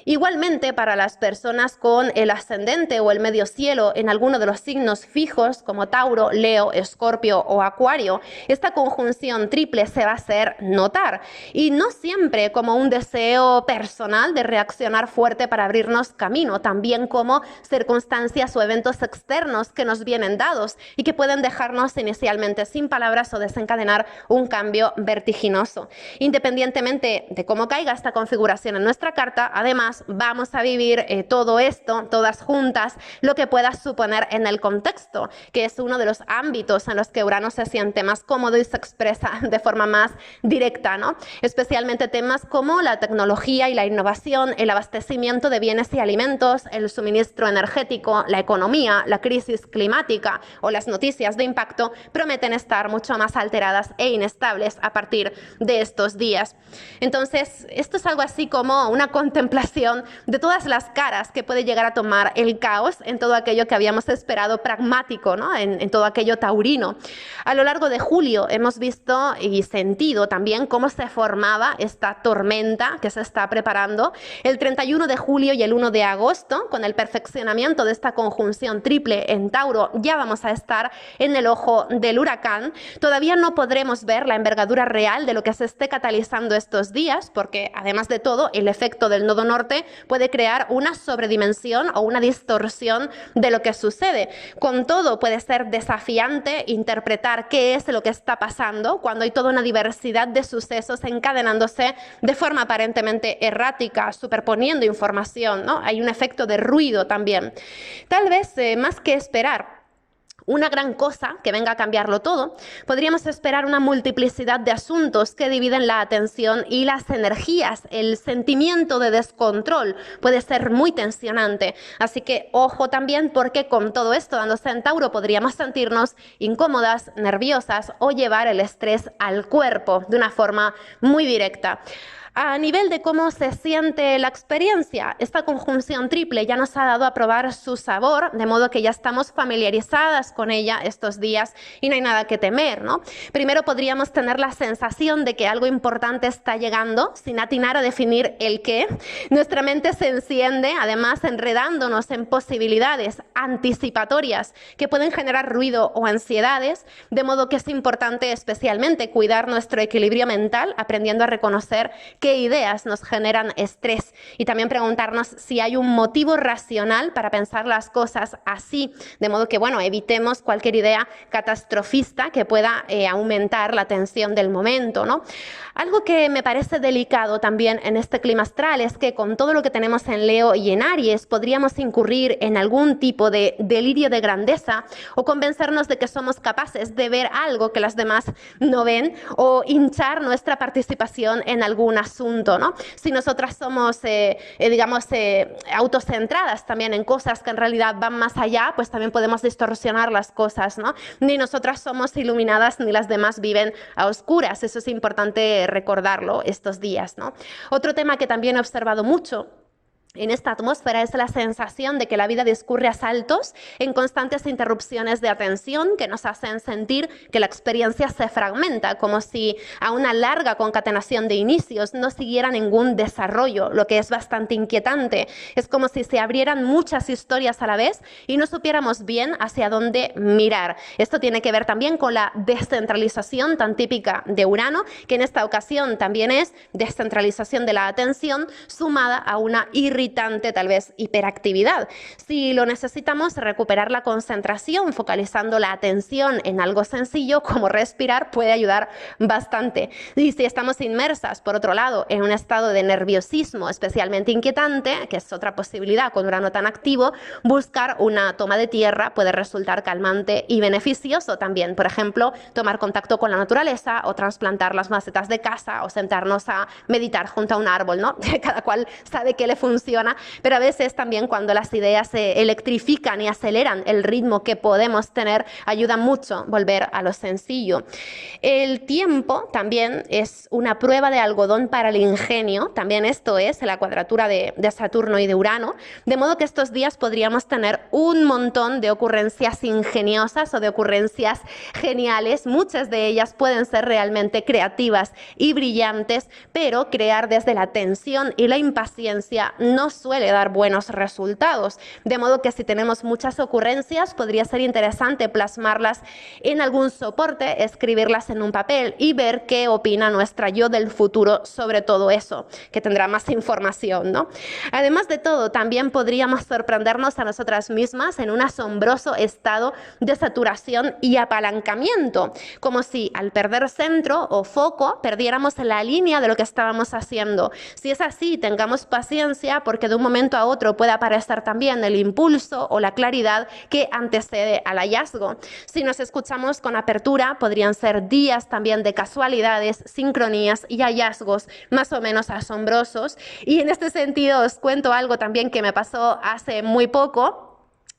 Igualmente, para las personas con el ascendente o el medio cielo en alguno de los signos fijos, como Tauro, Leo, Escorpio o Acuario, esta conjunción triple se va a hacer notar, y no siempre como un deseo personal de reaccionar fuerte para abrirnos camino, también como circunstancias o eventos externos que nos vienen dados y que pueden dejarnos inicialmente sin palabras o desencadenar un cambio vertiginoso. Independientemente de cómo caiga esta configuración en nuestra carta, además vamos a vivir todo esto, todas juntas, lo que pueda suponer en el contexto, que es uno de los ámbitos en los que Urano se siente más cómodo y se expresa de forma más directa, ¿no? Especialmente temas como la tecnología y la innovación, el abastecimiento de bienes y alimentos, el suministro energético, la economía, la crisis climática o las noticias de impacto prometen estar mucho más alteradas e inestables a partir de estos días. Entonces, esto es algo así como una contemplación de todas las caras que puede llegar a tomar el caos en todo aquello que habíamos esperado pragmático, ¿no? en todo aquello taurino. A lo largo de julio hemos visto y sentido también cómo se formaba esta tormenta que se está preparando. El 31 de julio y el 1 de agosto, con el perfeccionamiento de esta conjunción triple en Tauro, ya vamos a estar en el ojo del huracán. Todavía no podremos ver la envergadura real de lo que se esté catalizando estos días, porque además de todo, el efecto del nodo norte puede crear una sobredimensión o una distorsión de lo que sucede. Con todo, puede ser desafiante interpretar qué es lo que está pasando cuando hay toda una diversidad de sucesos encadenándose de forma aparentemente errática, superponiendo información, ¿no? Hay un efecto de ruido también. Tal vez más que esperar una gran cosa que venga a cambiarlo todo, podríamos esperar una multiplicidad de asuntos que dividen la atención y las energías. El sentimiento de descontrol puede ser muy tensionante, así que ojo también, porque con todo esto dándose en Tauro podríamos sentirnos incómodas, nerviosas o llevar el estrés al cuerpo de una forma muy directa. A nivel de cómo se siente la experiencia, esta conjunción triple ya nos ha dado a probar su sabor, de modo que ya estamos familiarizadas con ella estos días y no hay nada que temer, ¿no? Primero podríamos tener la sensación de que algo importante está llegando, sin atinar a definir el qué. Nuestra mente se enciende, además enredándonos en posibilidades anticipatorias que pueden generar ruido o ansiedades, de modo que es importante especialmente cuidar nuestro equilibrio mental, aprendiendo a reconocer qué ideas nos generan estrés y también preguntarnos si hay un motivo racional para pensar las cosas así, de modo que, bueno, evitemos cualquier idea catastrofista que pueda aumentar la tensión del momento, ¿no? Algo que me parece delicado también en este clima astral es que con todo lo que tenemos en Leo y en Aries podríamos incurrir en algún tipo de delirio de grandeza o convencernos de que somos capaces de ver algo que las demás no ven o hinchar nuestra participación en algún asunto, ¿no? Si nosotras somos, autocentradas también en cosas que en realidad van más allá, pues también podemos distorsionar las cosas, ¿no? Ni nosotras somos iluminadas ni las demás viven a oscuras. Eso es importante recordarlo estos días, ¿no? Otro tema que también he observado mucho en esta atmósfera es la sensación de que la vida discurre a saltos en constantes interrupciones de atención que nos hacen sentir que la experiencia se fragmenta, como si a una larga concatenación de inicios no siguiera ningún desarrollo, lo que es bastante inquietante. Es como si se abrieran muchas historias a la vez y no supiéramos bien hacia dónde mirar. Esto tiene que ver también con la descentralización tan típica de Urano, que en esta ocasión también es descentralización de la atención sumada a una irritante tal vez hiperactividad. Si lo necesitamos, recuperar la concentración focalizando la atención en algo sencillo como respirar puede ayudar bastante. Y si estamos inmersas, por otro lado, en un estado de nerviosismo especialmente inquietante, que es otra posibilidad con Urano tan activo, buscar una toma de tierra puede resultar calmante y beneficioso también. Por ejemplo, tomar contacto con la naturaleza o trasplantar las macetas de casa o sentarnos a meditar junto a un árbol, ¿no? Cada cual sabe qué le funciona, pero a veces también cuando las ideas se electrifican y aceleran el ritmo que podemos tener, ayuda mucho volver a lo sencillo. El tiempo también es una prueba de algodón para el ingenio, también esto es la cuadratura de Saturno y de Urano, de modo que estos días podríamos tener un montón de ocurrencias ingeniosas o de ocurrencias geniales. Muchas de ellas pueden ser realmente creativas y brillantes, pero crear desde la tensión y la impaciencia no suele dar buenos resultados, de modo que si tenemos muchas ocurrencias podría ser interesante plasmarlas en algún soporte, escribirlas en un papel y ver qué opina nuestra yo del futuro sobre todo eso, que tendrá más información, ¿no? Además de todo, también podríamos sorprendernos a nosotras mismas en un asombroso estado de saturación y apalancamiento, como si al perder centro o foco perdiéramos la línea de lo que estábamos haciendo. Si es así, tengamos paciencia porque de un momento a otro puede aparecer también el impulso o la claridad que antecede al hallazgo. Si nos escuchamos con apertura, podrían ser días también de casualidades, sincronías y hallazgos más o menos asombrosos. Y en este sentido os cuento algo también que me pasó hace muy poco.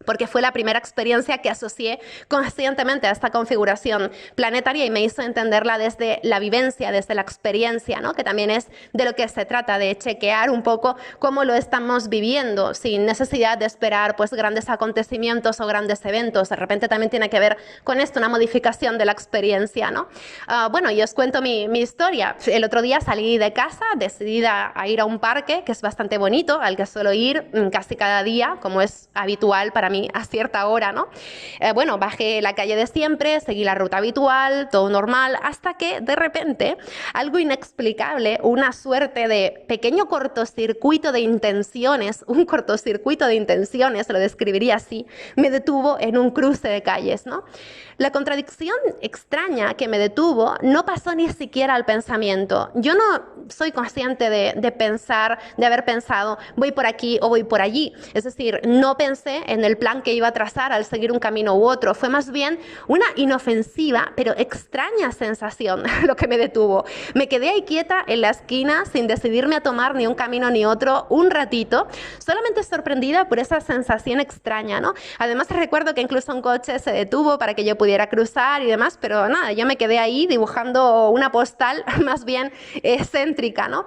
porque fue la primera experiencia que asocié conscientemente a esta configuración planetaria y me hizo entenderla desde la vivencia, desde la experiencia, ¿no? Que también es de lo que se trata, de chequear un poco cómo lo estamos viviendo, sin necesidad de esperar pues, grandes acontecimientos o grandes eventos. De repente también tiene que ver con esto, una modificación de la experiencia, ¿no? Bueno, y os cuento mi historia. El otro día salí de casa, decidida a ir a un parque, que es bastante bonito, al que suelo ir casi cada día, como es habitual para mí a cierta hora, ¿no? Bueno, bajé la calle de siempre, seguí la ruta habitual, todo normal, hasta que de repente algo inexplicable, una suerte de pequeño cortocircuito de intenciones, un cortocircuito de intenciones, lo describiría así, me detuvo en un cruce de calles, ¿no? La contradicción extraña que me detuvo no pasó ni siquiera al pensamiento. Yo no soy consciente de pensar, de haber pensado, voy por aquí o voy por allí. Es decir, no pensé en el plan que iba a trazar al seguir un camino u otro. Fue más bien una inofensiva, pero extraña sensación lo que me detuvo. Me quedé ahí quieta en la esquina sin decidirme a tomar ni un camino ni otro un ratito, solamente sorprendida por esa sensación extraña, ¿no? Además recuerdo que incluso un coche se detuvo para que yo pudiera cruzar y demás, pero nada, yo me quedé ahí dibujando una postal más bien excéntrica, ¿no?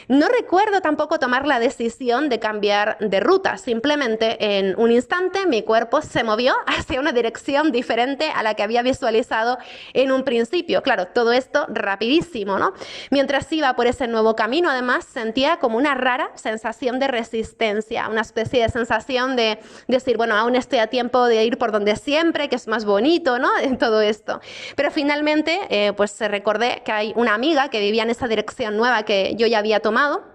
No recuerdo tampoco tomar la decisión de cambiar de ruta, simplemente en un instante mi cuerpo se movió hacia una dirección diferente a la que había visualizado en un principio. Claro, todo esto rapidísimo, ¿no? Mientras iba por ese nuevo camino, además, sentía como una rara sensación de resistencia, una especie de sensación de decir, bueno, aún estoy a tiempo de ir por donde siempre, que es más bonito, ¿no? En todo esto. Pero finalmente, pues recordé que hay una amiga que vivía en esa dirección nueva que yo ya había tomado,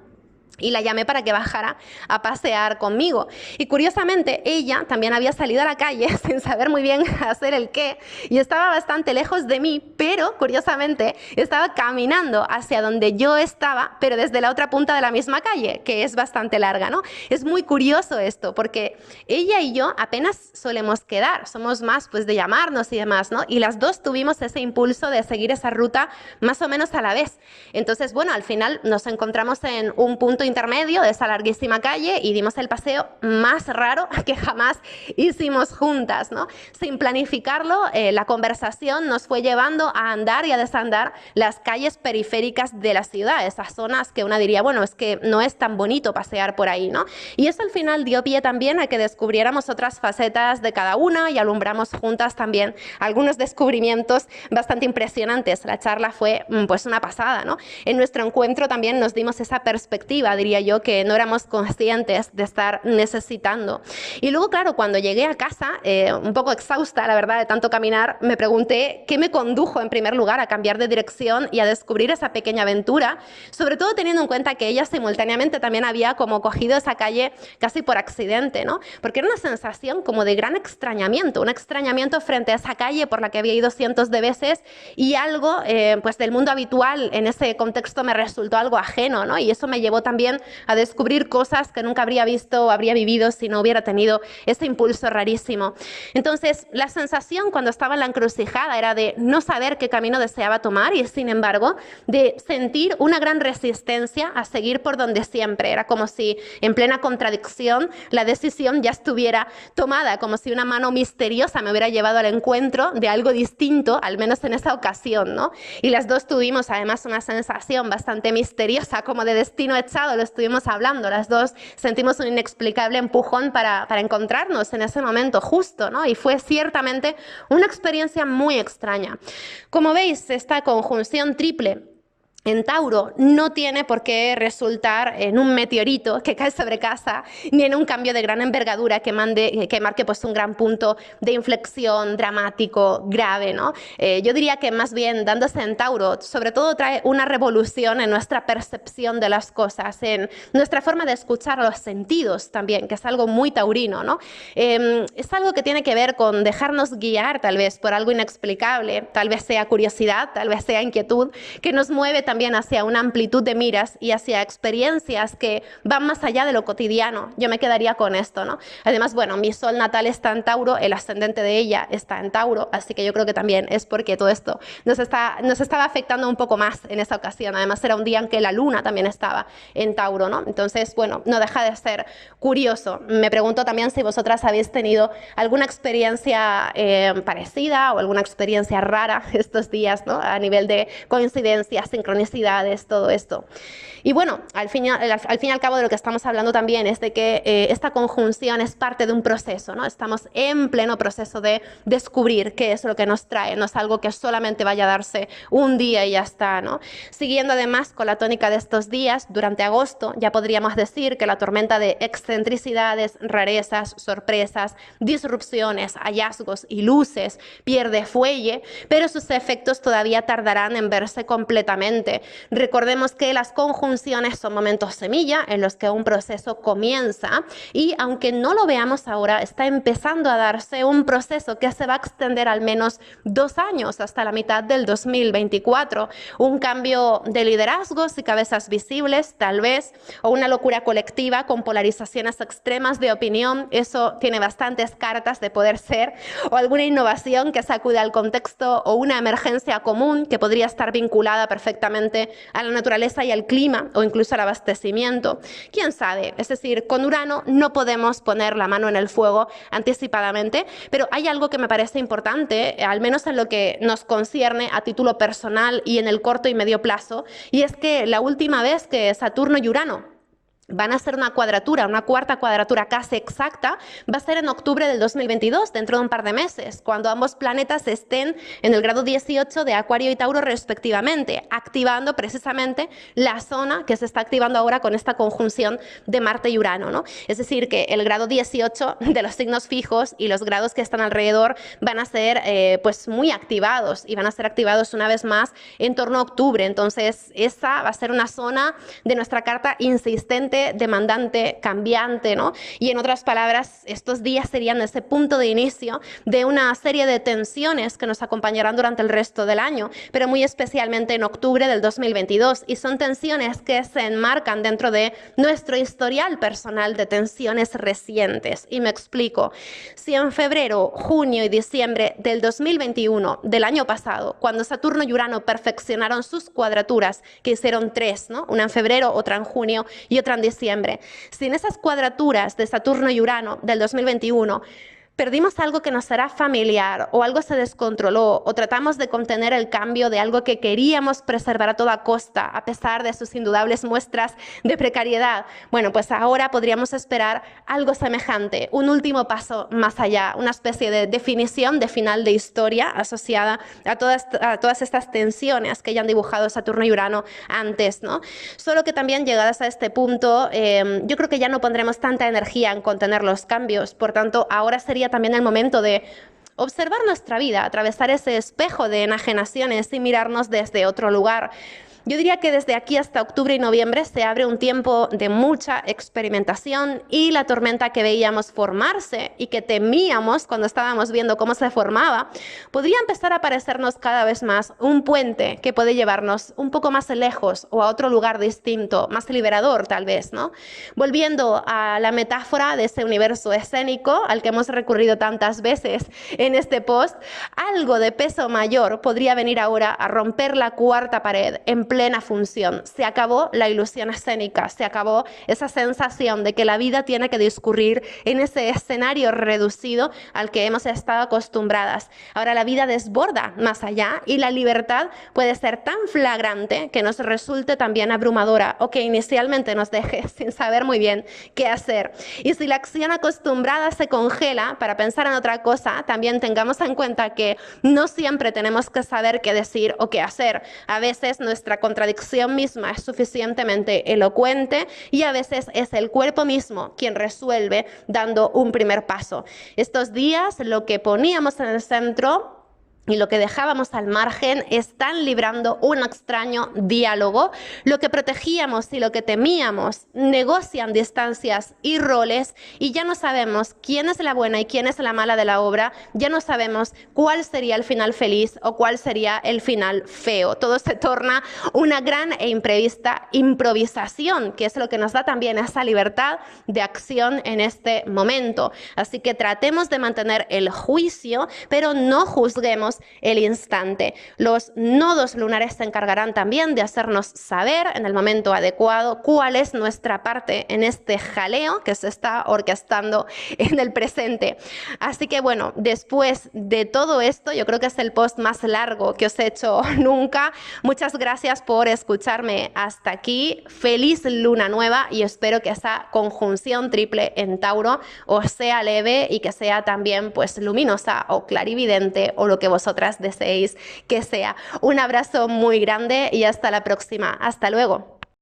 y la llamé para que bajara a pasear conmigo. Y curiosamente, ella también había salido a la calle sin saber muy bien hacer el qué y estaba bastante lejos de mí, pero curiosamente estaba caminando hacia donde yo estaba, pero desde la otra punta de la misma calle, que es bastante larga, ¿no? Es muy curioso esto, porque ella y yo apenas solemos quedar, somos más pues de llamarnos y demás, ¿no? Y las dos tuvimos ese impulso de seguir esa ruta más o menos a la vez. Entonces, bueno, al final nos encontramos en un punto intermedio de esa larguísima calle y dimos el paseo más raro que jamás hicimos juntas, ¿no? Sin planificarlo, la conversación nos fue llevando a andar y a desandar las calles periféricas de la ciudad, esas zonas que una diría, bueno, es que no es tan bonito pasear por ahí, ¿no? Y eso al final dio pie también a que descubriéramos otras facetas de cada una y alumbramos juntas también algunos descubrimientos bastante impresionantes. La charla fue pues una pasada, ¿no? En nuestro encuentro también nos dimos esa perspectiva, diría yo, que no éramos conscientes de estar necesitando. Y luego, claro, cuando llegué a casa, un poco exhausta, la verdad, de tanto caminar, me pregunté qué me condujo en primer lugar a cambiar de dirección y a descubrir esa pequeña aventura, sobre todo teniendo en cuenta que ella simultáneamente también había como cogido esa calle casi por accidente, ¿no? Porque era una sensación como de gran extrañamiento, un extrañamiento frente a esa calle por la que había ido cientos de veces y algo pues del mundo habitual en ese contexto me resultó algo ajeno, ¿no? Y eso me llevó también a descubrir cosas que nunca habría visto o habría vivido si no hubiera tenido ese impulso rarísimo. Entonces, la sensación cuando estaba en la encrucijada era de no saber qué camino deseaba tomar y, sin embargo, de sentir una gran resistencia a seguir por donde siempre. Era como si, en plena contradicción, la decisión ya estuviera tomada, como si una mano misteriosa me hubiera llevado al encuentro de algo distinto, al menos en esa ocasión, ¿no? Y las dos tuvimos, además, una sensación bastante misteriosa, como de destino echado, lo estuvimos hablando, las dos sentimos un inexplicable empujón para encontrarnos en ese momento justo, ¿no? Y fue ciertamente una experiencia muy extraña. Como veis, esta conjunción triple en Tauro no tiene por qué resultar en un meteorito que cae sobre casa, ni en un cambio de gran envergadura que marque pues, un gran punto de inflexión dramático, grave, ¿no? Yo diría que más bien dándose en Tauro, sobre todo trae una revolución en nuestra percepción de las cosas, en nuestra forma de escuchar los sentidos también, que es algo muy taurino, ¿no? Es algo que tiene que ver con dejarnos guiar tal vez por algo inexplicable, tal vez sea curiosidad, tal vez sea inquietud, que nos mueve también hacia una amplitud de miras y hacia experiencias que van más allá de lo cotidiano. Yo me quedaría con esto, ¿no? Además, bueno, mi sol natal está en Tauro, el ascendente de ella está en Tauro, así que yo creo que también es porque todo esto nos estaba afectando un poco más en esa ocasión. Además, era un día en que la luna también estaba en Tauro, ¿no? Entonces, bueno, no deja de ser curioso. Me pregunto también si vosotras habéis tenido alguna experiencia parecida o alguna experiencia rara estos días, ¿no? A nivel de coincidencias, sincronicidades, todo esto. Y bueno, al fin y al cabo de lo que estamos hablando también es de que esta conjunción es parte de un proceso, ¿no? Estamos en pleno proceso de descubrir qué es lo que nos trae, no es algo que solamente vaya a darse un día y ya está, ¿no? Siguiendo además con la tónica de estos días, durante agosto ya podríamos decir que la tormenta de excentricidades, rarezas, sorpresas, disrupciones, hallazgos y luces pierde fuelle, pero sus efectos todavía tardarán en verse completamente. Recordemos que las conjunciones son momentos semilla en los que un proceso comienza y aunque no lo veamos ahora, está empezando a darse un proceso que se va a extender al menos 2 años hasta la mitad del 2024. Un cambio de liderazgos y cabezas visibles, tal vez, o una locura colectiva con polarizaciones extremas de opinión. Eso tiene bastantes cartas de poder ser, o alguna innovación que sacude al contexto o una emergencia común que podría estar vinculada perfectamente a la naturaleza y al clima o incluso al abastecimiento. ¿Quién sabe? Es decir, con Urano no podemos poner la mano en el fuego anticipadamente, pero hay algo que me parece importante, al menos en lo que nos concierne a título personal y en el corto y medio plazo, y es que la última vez que Saturno y Urano van a hacer una cuadratura, una cuarta cuadratura casi exacta, va a ser en octubre del 2022, dentro de un par de meses, cuando ambos planetas estén en el grado 18 de Acuario y Tauro respectivamente, activando precisamente la zona que se está activando ahora con esta conjunción de Marte y Urano, ¿no? Es decir, que el grado 18 de los signos fijos y los grados que están alrededor van a ser pues muy activados y van a ser activados una vez más en torno a octubre. Entonces, esa va a ser una zona de nuestra carta insistente, demandante, cambiante, ¿no? Y en otras palabras, estos días serían ese punto de inicio de una serie de tensiones que nos acompañarán durante el resto del año, pero muy especialmente en octubre del 2022. Y son tensiones que se enmarcan dentro de nuestro historial personal de tensiones recientes. Y me explico. Si en febrero, junio y diciembre del 2021, del año pasado, cuando Saturno y Urano perfeccionaron sus cuadraturas, que hicieron 3, ¿no? Una en febrero, otra en junio y otra en diciembre. Sin esas cuadraturas de Saturno y Urano del 2021, perdimos algo que nos era familiar o algo se descontroló o tratamos de contener el cambio de algo que queríamos preservar a toda costa a pesar de sus indudables muestras de precariedad. Bueno, pues ahora podríamos esperar algo semejante, un último paso más allá, una especie de definición de final de historia asociada a todas estas tensiones que ya han dibujado Saturno y Urano antes, ¿no? Solo que también llegadas a este punto, yo creo que ya no pondremos tanta energía en contener los cambios, por tanto, ahora sería también el momento de observar nuestra vida, atravesar ese espejo de enajenaciones y mirarnos desde otro lugar. Yo diría que desde aquí hasta octubre y noviembre se abre un tiempo de mucha experimentación y la tormenta que veíamos formarse y que temíamos cuando estábamos viendo cómo se formaba, podría empezar a parecernos cada vez más un puente que puede llevarnos un poco más lejos o a otro lugar distinto, más liberador tal vez, ¿no? Volviendo a la metáfora de ese universo escénico al que hemos recurrido tantas veces en este post, algo de peso mayor podría venir ahora a romper la cuarta pared en plena función. Se acabó la ilusión escénica, se acabó esa sensación de que la vida tiene que discurrir en ese escenario reducido al que hemos estado acostumbradas. Ahora la vida desborda más allá y la libertad puede ser tan flagrante que nos resulte también abrumadora o que inicialmente nos deje sin saber muy bien qué hacer. Y si la acción acostumbrada se congela para pensar en otra cosa, también tengamos en cuenta que no siempre tenemos que saber qué decir o qué hacer. A veces nuestra contradicción misma es suficientemente elocuente y a veces es el cuerpo mismo quien resuelve dando un primer paso. Estos días lo que poníamos en el centro y lo que dejábamos al margen están librando un extraño diálogo. Lo que protegíamos y lo que temíamos negocian distancias y roles y ya no sabemos quién es la buena y quién es la mala de la obra, ya no sabemos cuál sería el final feliz o cuál sería el final feo. Todo se torna una gran e imprevista improvisación, que es lo que nos da también esa libertad de acción en este momento. Así que tratemos de mantener el juicio, pero no juzguemos el instante. Los nodos lunares se encargarán también de hacernos saber en el momento adecuado cuál es nuestra parte en este jaleo que se está orquestando en el presente. Así que bueno, después de todo esto, yo creo que es el post más largo que os he hecho nunca. Muchas gracias por escucharme hasta aquí. Feliz luna nueva y espero que esa conjunción triple en Tauro os sea leve y que sea también pues luminosa o clarividente o lo que vosotras deseéis que sea. Un abrazo muy grande y hasta la próxima. Hasta luego.